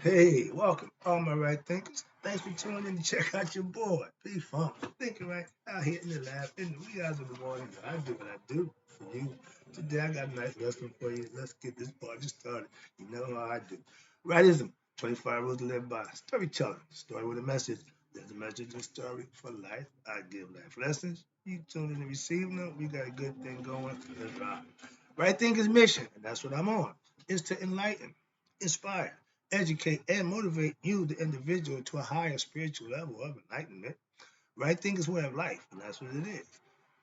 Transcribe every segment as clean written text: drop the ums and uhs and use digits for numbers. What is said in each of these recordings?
Hey, welcome, all my right thinkers. Thanks for tuning in to check out your boy, P Funk. Thinking right out here in the lab, in the wee hours of the morning. I do what I do for you. Today I got a nice lesson for you. Let's get this party started. You know how I do. Rightism, 25 rules to live by. Storytelling, story with a message. There's a message and story for life. I give life lessons. You tune in and receive them. We got a good thing going. Let's rock. Right Thinkers mission, and that's what I'm on, is to enlighten, inspire, educate, and motivate you, the individual, to a higher spiritual level of enlightenment. Right Thinkers way of life, and that's what it is.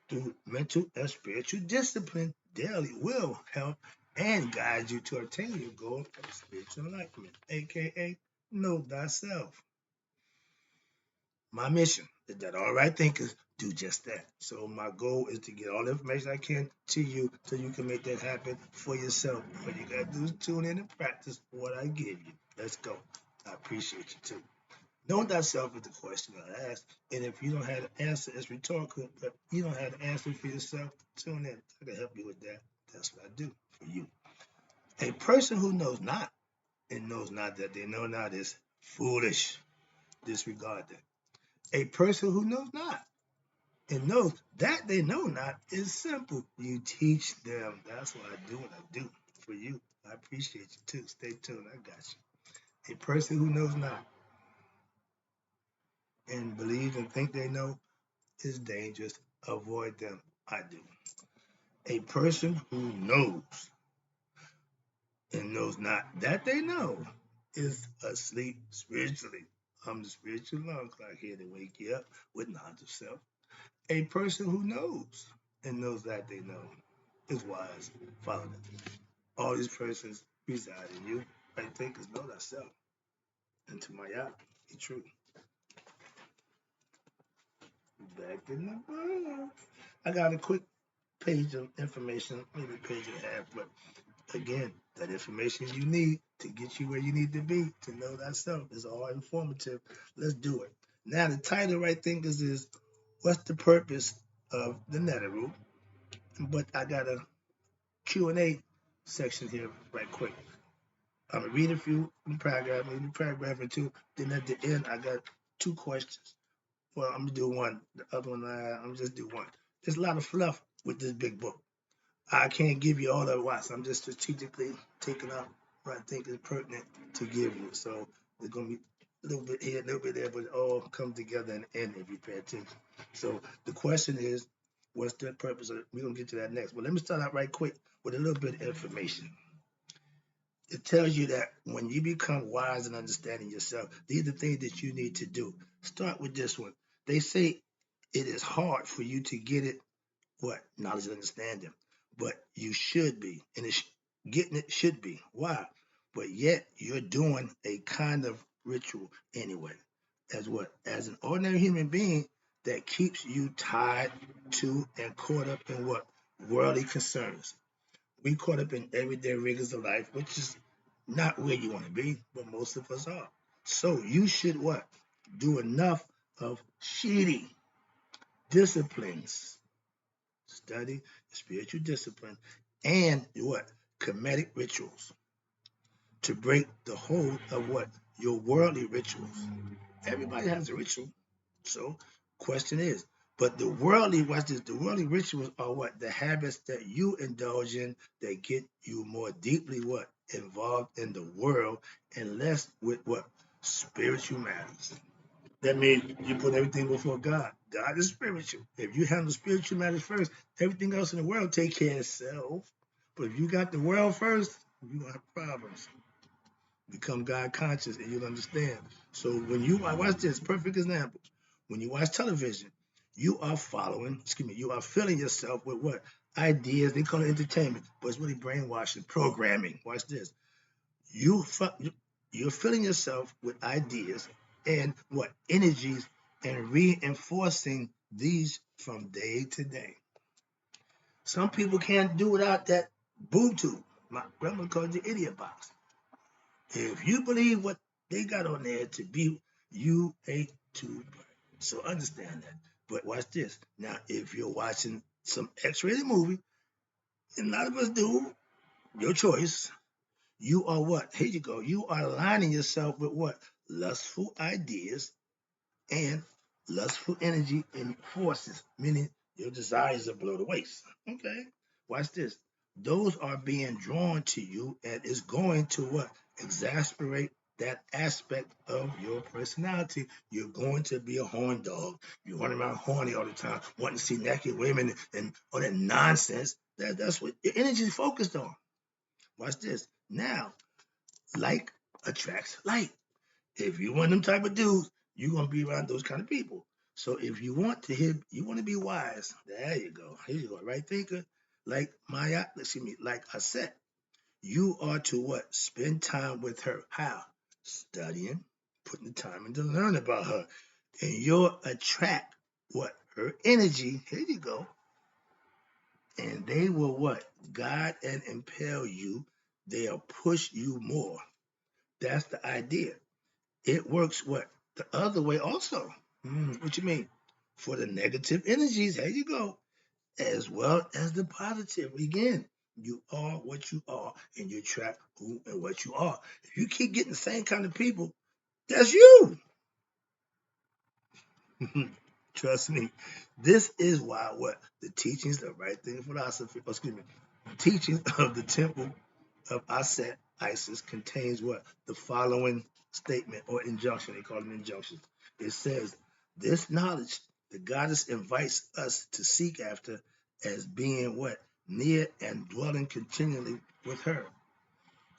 Through mental and spiritual discipline, daily will help and guide you to attain your goal of spiritual enlightenment, aka know thyself. My mission is that all right thinkers do just that. So my goal is to get all the information I can to you so you can make that happen for yourself. What you gotta do is tune in and practice what I give you. Let's go. I appreciate you too. Know thyself is the question I ask. And if you don't have the answer, it's rhetorical, but you don't have the answer for yourself, tune in. I can help you with that. That's what I do for you. A person who knows not and knows not that they know not is foolish. Disregard that. A person who knows not and knows that they know not is simple. You teach them. That's why I do what I do for you. I appreciate you too. Stay tuned. I got you. A person who knows not and believes and think they know is dangerous. Avoid them. I do. A person who knows and knows not that they know is asleep spiritually. I'm the spiritual alarm clock here to wake you up with knowledge of self. A person who knows and knows that they know is wise. Follow them. All these persons reside in you. Right thinkers know thyself. And to my out, be true. Back in the book. I got a quick page of information, maybe a page and a half, but again, that information you need to get you where you need to be to know thyself is all informative. Let's do it. Now, the title, right thinkers, is What's the Purpose of the Neteru? But I got a Q&A section here right quick. I'm gonna read a few paragraphs, maybe paragraph or two. Then at the end, I got two questions. Well, I'm gonna do one. The other one, I'm just do one. There's a lot of fluff with this big book. I can't give you all at once. I'm just strategically taking out what I think is pertinent to give you. So there's gonna be a little bit here, a little bit there, but it all come together in the end if you pay attention. So the question is, what's the purpose of it? We're gonna get to that next. But let me start out right quick with a little bit of information. It tells you that when you become wise and understanding yourself, these are the things that you need to do. Start with this one. They say it is hard for you to get it, what? Knowledge and understanding. But you should be. And getting it should be. Why? But yet you're doing a kind of ritual anyway. As what? As an ordinary human being that keeps you tied to and caught up in what? Worldly concerns. We caught up in everyday rigors of life, which is not where you want to be, but most of us are. So you should what? Do enough of shitty disciplines, study, spiritual discipline, and what? Comedic rituals to break the hold of what? Your worldly rituals. Everybody has a ritual. So, question is, but the worldly, watch this, the worldly rituals are what? The habits that you indulge in that get you more deeply what? Involved in the world and less with what? Spiritual matters. That means you put everything before God. God is spiritual. If you handle spiritual matters first, everything else in the world take care of itself. But if you got the world first, you gonna have problems. Become God conscious and you'll understand. So when you watch this, perfect example. When you watch television, you are you are filling yourself with what? Ideas, they call it entertainment, but it's really brainwashing, programming. Watch this. You you're filling yourself with ideas and what? Energies and reinforcing these from day to day. Some people can't do without that Bluetooth. My grandma called it the idiot box. If you believe what they got on there to be, you ain't too bright. So understand that. But watch this. Now, if you're watching some X-rated movie, and a lot of us do, your choice, You are what? Here you go. You are aligning yourself with what? Lustful ideas and lustful energy and forces, meaning your desires are below the waist. Okay, watch this. Those are being drawn to you and is going to what? Exasperate that aspect of your personality. You're going to be a horn dog. You're running around horny all the time, wanting to see naked women and all that nonsense. That's what your energy is focused on. Watch this. Now, like attracts like. If you want them type of dudes, you're gonna be around those kind of people. So if you want to hit, you want to be wise. There you go. Here you go. Right thinker, like Maya. Excuse me. Like I said, you are to what? Spend time with her. How? Studying, putting the time in to learn about her, and you'll attract what? Her energy. Here you go. And they will what? Guide and impel you. They'll push you more. That's the idea. It works what? The other way also. What you mean? For the negative energies, there you go, as well as the positive. Again, you are what you are, and you attract who and what you are. If you keep getting the same kind of people, that's you. Trust me. This is why what the teachings of right thing philosophy, excuse me, the teachings of the temple of Aset, Isis, contains what? The following statement or injunction. They call them injunctions. It says, this knowledge the goddess invites us to seek after as being what? Near and dwelling continually with her.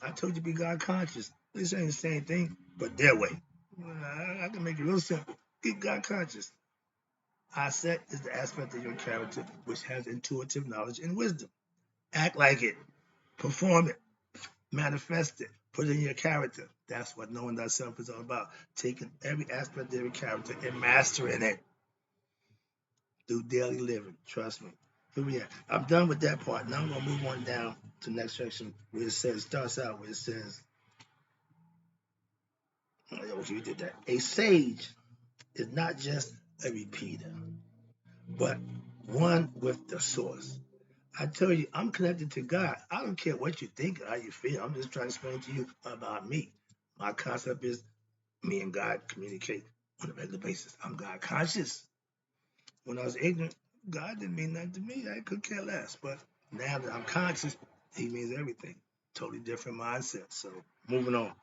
I told you to be God conscious. This ain't the same thing, but their way. I can make it real simple. Get God conscious. Aset is the aspect of your character which has intuitive knowledge and wisdom. Act like it. Perform it. Manifest it, put it in your character. That's what knowing thyself is all about. Taking every aspect of every character and mastering it through daily living. Trust me. Here we are. I'm done with that part. Now I'm gonna move on down to the next section where it says, starts out where it says, okay, we did that. A sage is not just a repeater, but one with the source. I tell you, I'm connected to God. I don't care what you think or how you feel. I'm just trying to explain to you about me. My concept is me and God communicate on a regular basis. I'm God conscious. When I was ignorant, God didn't mean nothing to me. I could care less. But now that I'm conscious, He means everything. Totally different mindset. So moving on.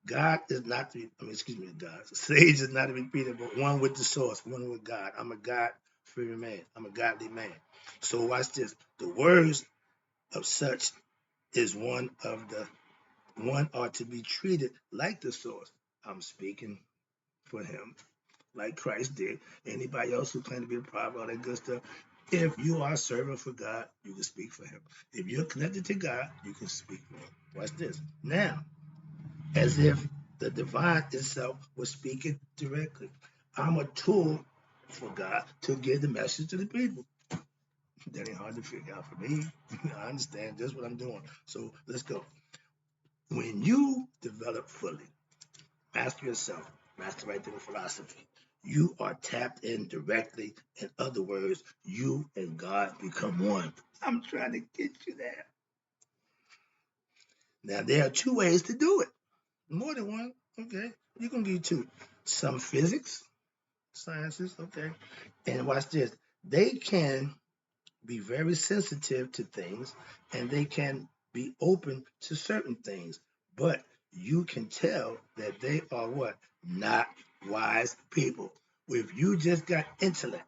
God is not the, excuse me, God. Sage is not a repeater, but one with the source, one with God. I'm a God-fearing man. I'm a godly man. So watch this. The words of such is one are to be treated like the source. I'm speaking for him like Christ did. Anybody else who claim to be a prophet, all that good stuff. If you are serving for God, you can speak for him. If you're connected to God, you can speak for him. Watch this. Now, as if the divine itself was speaking directly. I'm a tool for God to give the message to the people. That ain't hard to figure out for me. I understand just what I'm doing. So let's go. When you develop fully, master yourself, master right through philosophy. You are tapped in directly. In other words, you and God become one. I'm trying to get you there. Now, there are two ways to do it. More than one. Okay. You can get two. Some physics, sciences, okay. And watch this. They can be very sensitive to things and they can be open to certain things. But you can tell that they are what? Not wise people. If you just got intellect,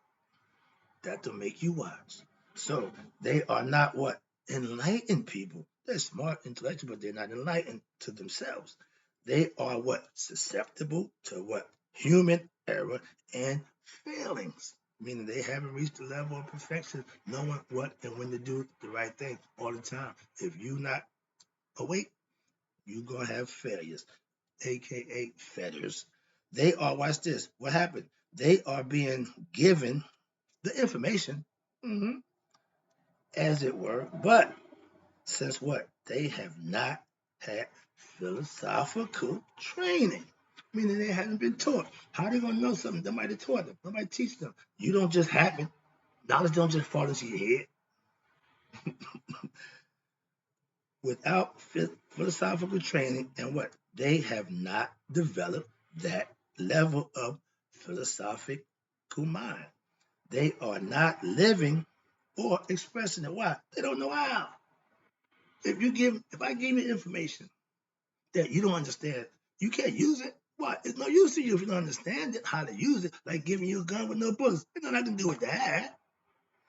that'll make you wise. So they are not what? Enlightened people. They're smart, intellectual, but they're not enlightened to themselves. They are what? Susceptible to what? Human error and failings. Meaning they haven't reached the level of perfection, knowing what and when to do the right thing all the time. If you're not awake, you're gonna have failures, aka fetters. They are, watch this. What happened? They are being given the information, mhm, as it were, but since what? They have not had philosophical training, meaning they haven't been taught. How are they going to know something? Nobody taught them. Nobody teach them. You don't just happen. Knowledge don't just fall into your head. without philosophical training, and what? They have not developed that level of philosophical mind. They are not living or expressing it. Why? They don't know how. If I give you information that you don't understand, you can't use it. Why? It's no use to you if you don't understand it, how to use it, like giving you a gun with no bullets. There's nothing I can do with that.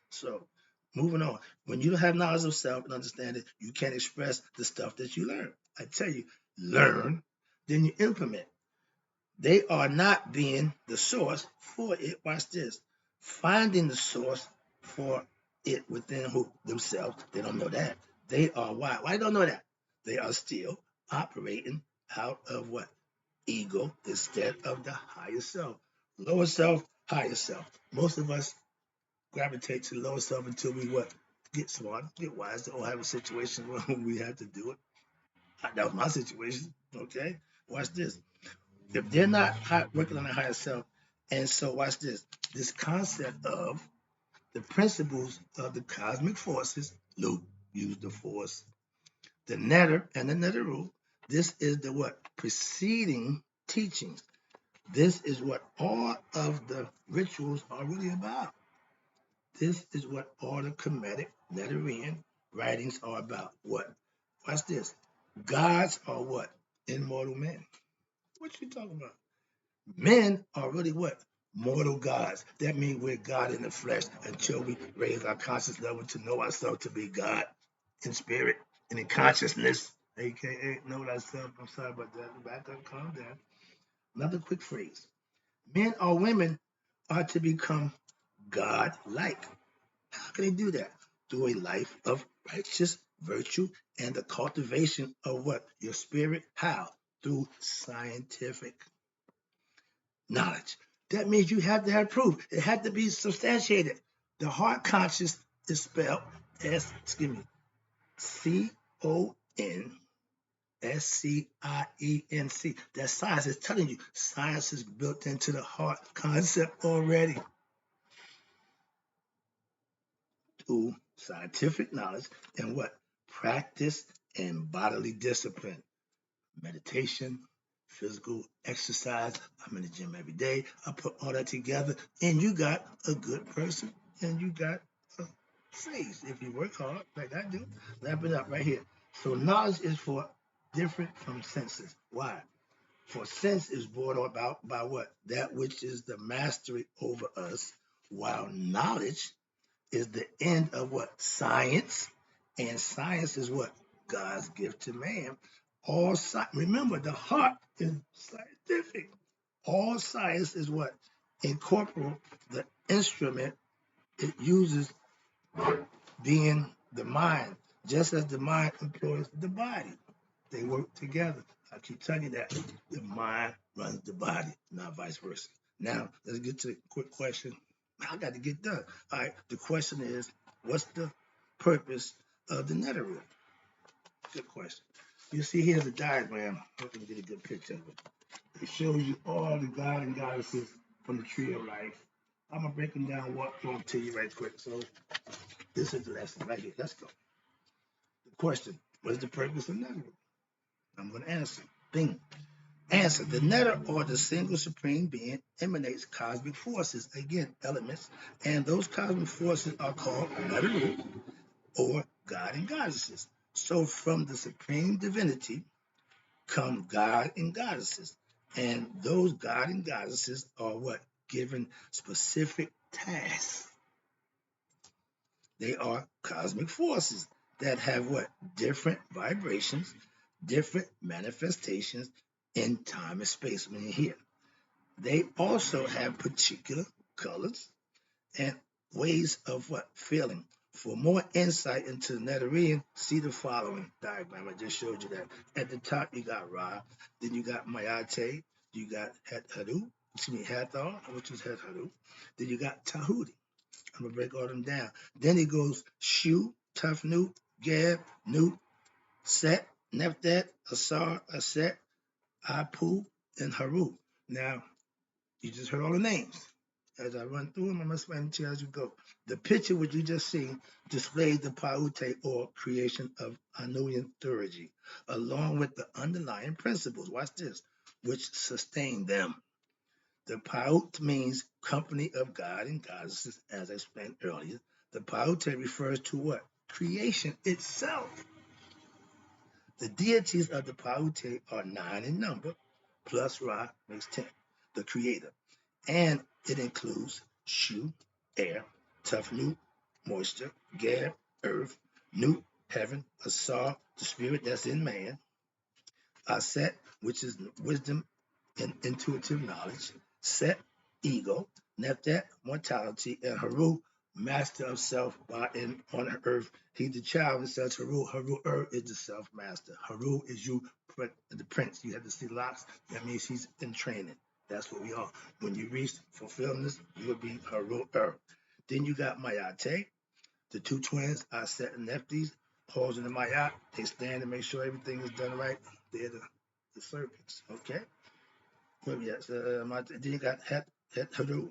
So, moving on. When you don't have knowledge of self and understand it, you can't express the stuff that you learn. I tell you, learn, then you implement. They are not being the source for it. Watch this. Finding the source for it within themselves. They don't know that. They are why? Why don't know that? They are still operating out of what? Ego instead of the higher self. Lower self, higher self. Most of us gravitate to the lower self until we what? Get smart, get wise, or have a situation where we have to do it. That was my situation. Okay? Watch this. If they're not working on the higher self, and so watch this. This concept of the principles of the cosmic forces, Luke used the force, the Neter and the Neteru. This is the what? Preceding teachings. This is what all of the rituals are really about. This is what all the Kemetic Netarian writings are about. What? Watch this. Gods are what? Immortal men. What you talking about? Men are really what? Mortal gods. That means we're God in the flesh until we raise our conscious level to know ourselves to be God in spirit and in consciousness, aka know thyself. I'm sorry about that. Back up, calm down. Another quick phrase. Men or women are to become God-like. How can they do that? Through a life of righteous virtue and the cultivation of what? Your spirit. How? Through scientific knowledge. That means you have to have proof. It had to be substantiated. The heart conscious is spelled Conscience. That science is telling you science is built into the heart concept already. Through scientific knowledge and what? Practice and bodily discipline. Meditation, physical exercise. I'm in the gym every day. I put all that together, and you got a good person, and you got a face if you work hard, like I do. Wrap it up right here. So knowledge is for different from senses. Why? For sense is brought about by what? That which is the mastery over us, while knowledge is the end of what? Science. And science is what? God's gift to man. Remember, the heart is scientific. All science is what? Incorporate the instrument it uses being the mind, just as the mind employs the body. They work together. I keep telling you that the mind runs the body, not vice versa. Now, let's get to the quick question. I got to get done. All right, the question is, what's the purpose of the Neteru? Good question. You see here's a diagram. Let me get a good picture of it. It shows you all the God and goddesses from the tree of life. I'm going to break them down, walk through them to you right quick. So this is the lesson right here. Let's go. The question, what's the purpose of Neteru? I'm going to answer. Bing. Answer. The Neter or the single supreme being emanates cosmic forces, again, elements, and those cosmic forces are called Neteru or God and goddesses. So from the supreme divinity come God and goddesses. And those God and goddesses are what? Given specific tasks. They are cosmic forces that have what? Different vibrations, different manifestations in time and space when you're here. They also have particular colors and ways of what? Feeling. For more insight into the Netarian, see the following diagram. I just showed you that. At the top, you got Ra, then you got Mayate, you got Hathor, which is Hathor, then you got Tahuti. I'm going to break all them down. Then it goes Shu, Tafnut, Gab, Nut, Set, Nephthhat, Asar, Aset, Apu, and Haru. Now, you just heard all the names. As I run through them, I'm explaining to you as you go. The picture which you just seen displays the Paute or creation of Anuyan theurgy, along with the underlying principles. Watch this, which sustain them. The Paut means company of God and goddesses, as I explained earlier. The Paute refers to what? Creation itself. The deities of the Paute are 9 in number, plus Ra makes 10, the creator. And it includes Shu, air, Tufnu, moisture, Ger, earth, Nut, heaven, Asar, the spirit that's in man, Aset, which is wisdom and intuitive knowledge, Set, ego, Neptet, mortality, and Haru, master of self by and on earth. He's the child and says Haru. Haru is the self master. Haru is you, the prince. You have to see lots. That means he's in training. That's what we are. When you reach fulfillment, you will be Haru. Then you got Mayate, the two twins, Aset and Nephthys, holding the Mayat. They stand to make sure everything is done right. They're the serpents. Okay. Well, yes. Then you got Het Haru,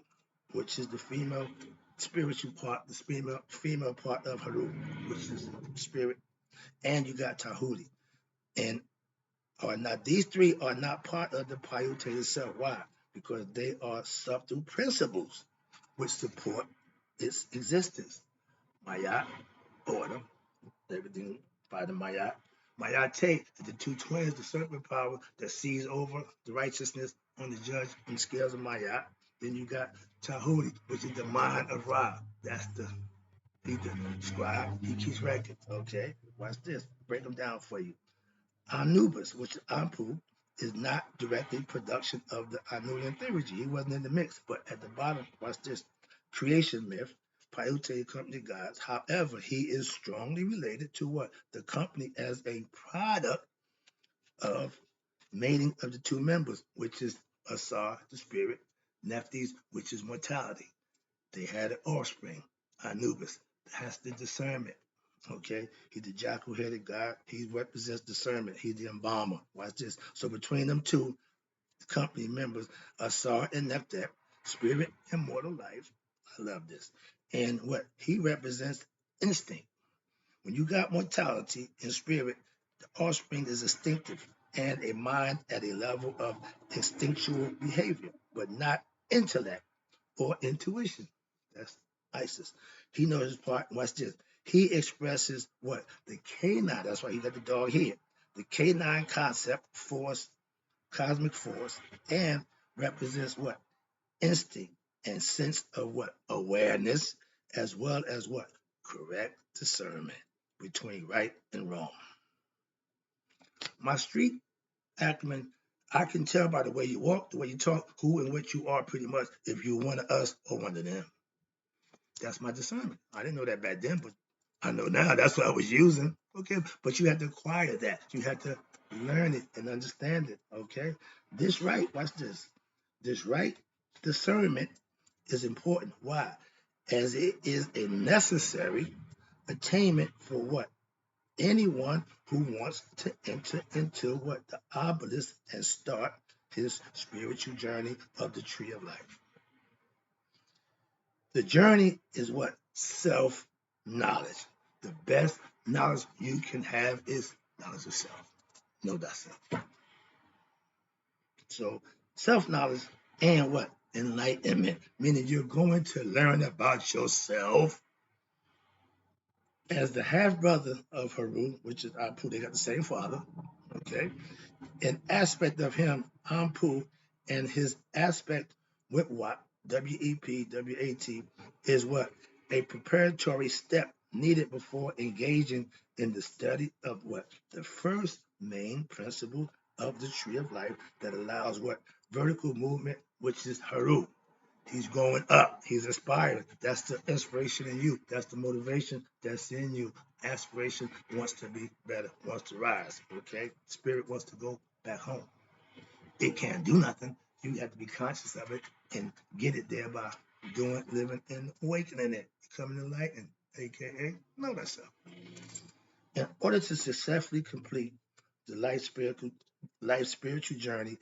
which is the female spiritual part, the female part of Haru, which is spirit. And you got Tahuti. And are not these three are not part of the Paiute itself. Why? Because they are subtle principles which support its existence. Mayat, order, everything by the Mayat. Mayate is the two twins, the serpent power that sees over the righteousness on the judge on the scales of Mayat. Then you got Tahuti, which is the mind of Ra. That's he's the scribe. He keeps records. Okay, watch this. Break them down for you. Anubis, which is Anpu, is not directly production of the Anulian theurgy. He wasn't in the mix. But at the bottom, watch this. Creation myth, Paiute company gods. However, he is strongly related to what? The company as a product of mating of the two members, which is Asar, the spirit, Nephthys, which is mortality. They had an offspring, Anubis. That's the discernment. Okay, he's the jackal-headed god. He represents discernment. He's the embalmer. Watch this. So between them two company members, Asar and Nephthep, spirit and mortal life. I love this. And what he represents instinct. When you got mortality and spirit, the offspring is instinctive and a mind at a level of instinctual behavior, but not intellect or intuition. That's Isis. He knows his part. Watch this. He expresses what? The canine. That's why he got the dog here. The canine concept, force, cosmic force, and represents what? Instinct and sense of what? Awareness, as well as what? Correct discernment between right and wrong. My street acumen, I can tell by the way you walk, the way you talk, who and what you are pretty much, if you're one of us or one of them. That's my discernment. I didn't know that back then, but I know now. That's what I was using. Okay, but you have to acquire that. You have to learn it and understand it. Okay, this right. Watch this. This right discernment is important. Why? As it is a necessary attainment for what? Anyone who wants to enter into what the obelisk and start his spiritual journey of the tree of life. The journey is what? Self-knowledge. The best knowledge you can have is knowledge of self. Know thyself. So self-knowledge and what? Enlightenment, meaning you're going to learn about yourself. As the half-brother of Haru, which is Apu, they got the same father, okay? An aspect of him, Ampu, and his aspect with what? W-E-P, W-A-T, is what? A preparatory step needed before engaging in the study of what? The first main principle of the tree of life that allows what? Vertical movement, which is Haru. He's going up. He's aspiring. That's the inspiration in you. That's the motivation that's in you. Aspiration wants to be better, wants to rise. Okay? Spirit wants to go back home. It can't do nothing. You have to be conscious of it and get it there by doing, living, and awakening it. Becoming enlightened, aka know thyself. In order to successfully complete the life spiritual journey,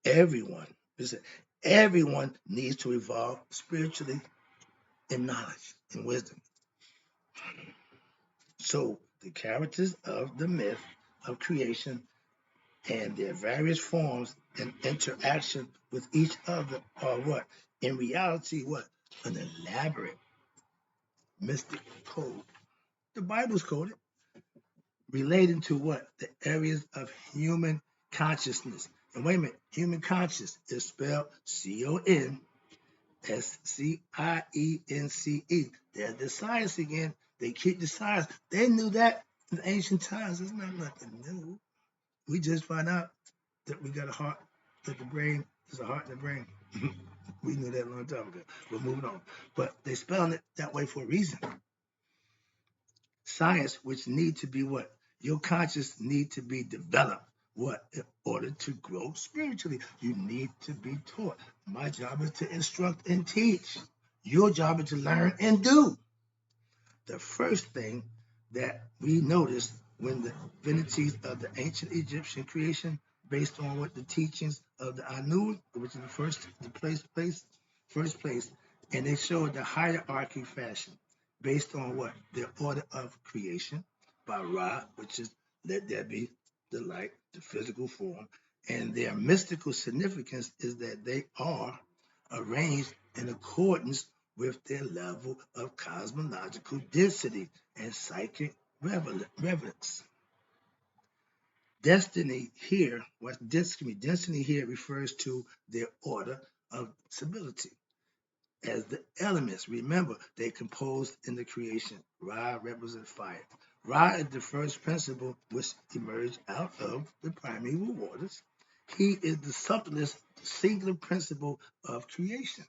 everyone Listen, everyone needs to evolve spiritually in knowledge and wisdom. So the characters of the myth of creation and their various forms and interaction with each other are what? In reality, what? An elaborate mystic code. The Bible's coded relating to what? The areas of human consciousness. And wait a minute, human conscious is spelled Conscience. There's the science again. They keep the science. They knew that in ancient times. It's not nothing new. We just find out that we got a heart, that the brain is a heart and a brain. We knew that a long time ago. We're moving on. But they spelling it that way for a reason. Science, which need to be what? Your conscious need to be developed. What? In order to grow spiritually, you need to be taught. My job is to instruct and teach. Your job is to learn and do. The first thing that we notice when the divinities of the ancient Egyptian creation, based on what the teachings of the Anu, which is first place, and they show the hierarchy fashion, based on what? Their order of creation by Ra, which is let there be the light, the physical form, and their mystical significance is that they are arranged in accordance with their level of cosmological density and psychic relevance. Destiny here refers to their order of stability as the elements. Remember, they composed in the creation. Ra represents fire. Ra is the first principle which emerged out of the primeval waters. He is the subtlest, singular principle of creation.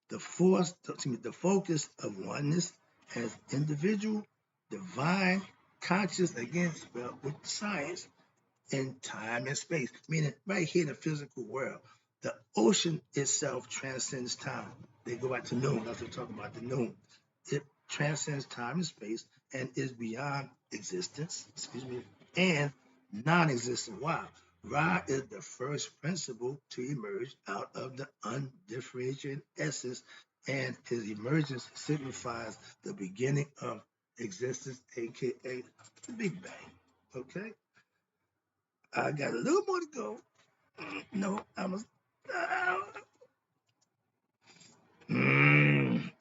The focus of oneness as individual, divine, conscious, again spelled with science, in time and space, meaning right here in the physical world. The ocean itself transcends time. They go back to noon. That's what we're talking about, the noon. It transcends time and space and is beyond existence, and non-existent. Wow. Ra is the first principle to emerge out of the undifferentiated essence, and his emergence signifies the beginning of existence, aka the Big Bang. Okay? I got a little more to go. No, I'm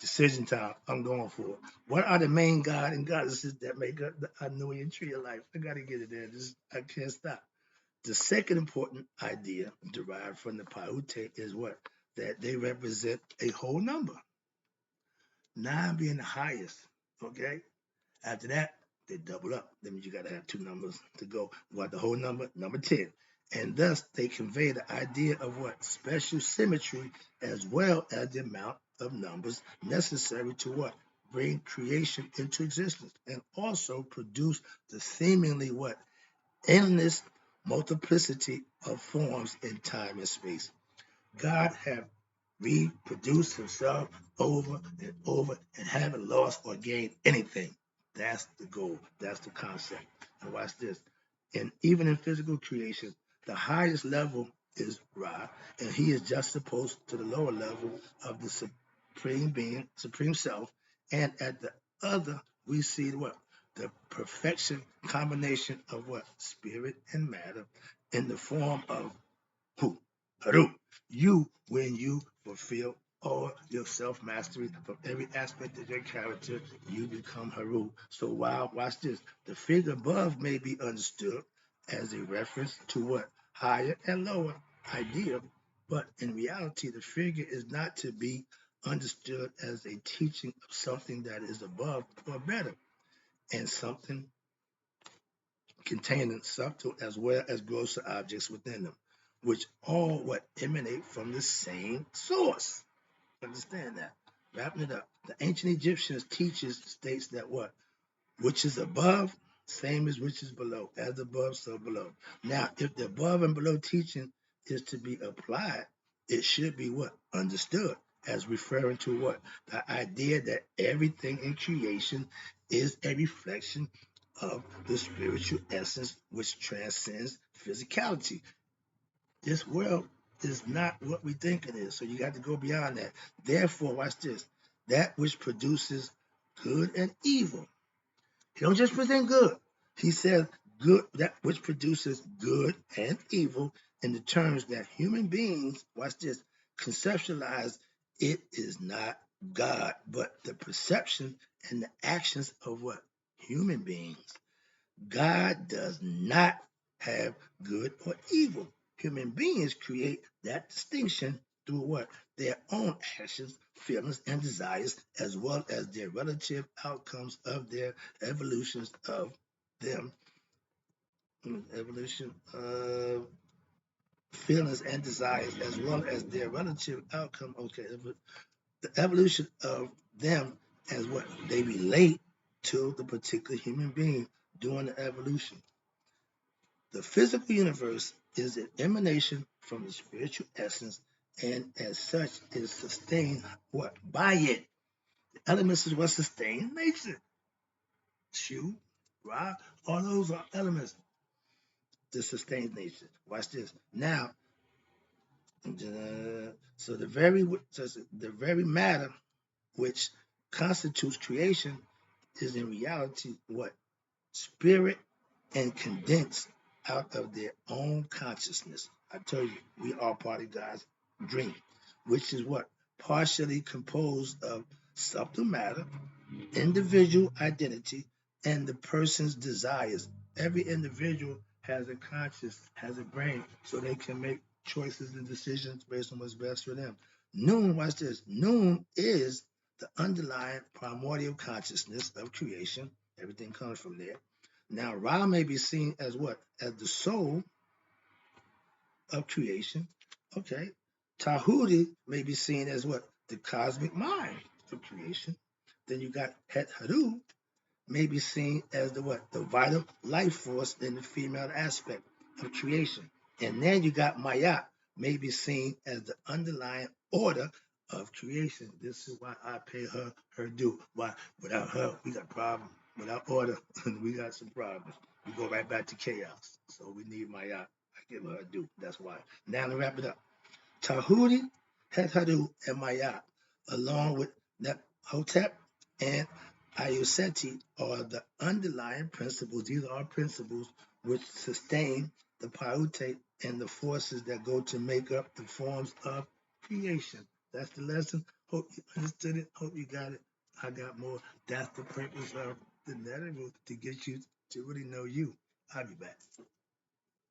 decision time. I'm going for it. What are the main god and goddesses that make up the Anuian tree of life? I gotta get it there. I can't stop. The second important idea derived from the Paiute is what? That they represent a whole number. 9 being the highest. Okay? After that, they double up. That means you got to have two numbers to go. What the whole number? Number 10. And thus, they convey the idea of what? Special symmetry, as well as the amount of numbers necessary to what? Bring creation into existence, and also produce the seemingly what? Endless multiplicity of forms in time and space. God have reproduced himself over and over and haven't lost or gained anything. That's the goal. That's the concept. And watch this. And even in physical creation, the highest level is Ra, and he is just opposed to the lower level of the supreme being, supreme self. And at the other, we see what? The perfection combination of what? Spirit and matter in the form of who? Haru. You, when you fulfill all your self mastery from every aspect of your character, you become Haru. So, while, watch this, the figure above may be understood as a reference to what? Higher and lower idea, but in reality, the figure is not to be understood as a teaching of something that is above or better, and something containing subtle as well as grosser objects within them, which all what emanate from the same source. Understand that. Wrapping it up. The ancient Egyptians teaches states that what? Which is above, same as which is below. As above, so below. Now, if the above and below teaching is to be applied, it should be what? Understood as referring to what? The idea that everything in creation is a reflection of the spiritual essence which transcends physicality. This world is not what we think it is. So you got to go beyond that. Therefore, watch this. That which produces good and evil. He don't just present good. He says good, that which produces good and evil in the terms that human beings, watch this, conceptualize. It is not God, but the perception and the actions of what? Human beings. God does not have good or evil. Human beings create that distinction through what? Their own actions, feelings, and desires, as well as their relative outcomes of their evolutions of them. Evolution of feelings and desires, as well as their relative outcome. Okay, the evolution of them as what they relate to the particular human being during the evolution. The physical universe is an emanation from the spiritual essence, and as such is sustained what? By it. The elements is what sustain nature. Shoe, rock, all those are elements that sustain nature. Watch this. Now, so the very matter which constitutes creation is in reality what? Spirit and condensed out of their own consciousness. I tell you, we are part of God's dream, which is what? Partially composed of subtle matter, individual identity, and the person's desires. Every individual has a conscience, has a brain, so they can make choices and decisions based on what's best for them. Noon, watch this. Noon is the underlying primordial consciousness of creation. Everything comes from there. Now, Ra may be seen as what? As the soul of creation. Okay. Tahuti may be seen as what? The cosmic mind of creation. Then you got Het Haru, may be seen as the what? The vital life force in the female aspect of creation. And then you got Maya, may be seen as the underlying order of creation. This is why I pay her due. Why? Without her, we got problems. Without order, we got some problems. We go right back to chaos. So we need Maya. I give her due. That's why. Now to wrap it up. Tahuti, Hetharu, and Mayat, along with Hotep and Ayuseti, are the underlying principles. These are principles which sustain the Paiute and the forces that go to make up the forms of creation. That's the lesson. Hope you understood it. Hope you got it. I got more. That's the purpose of the Neteru, to get you to really know you. I'll be back.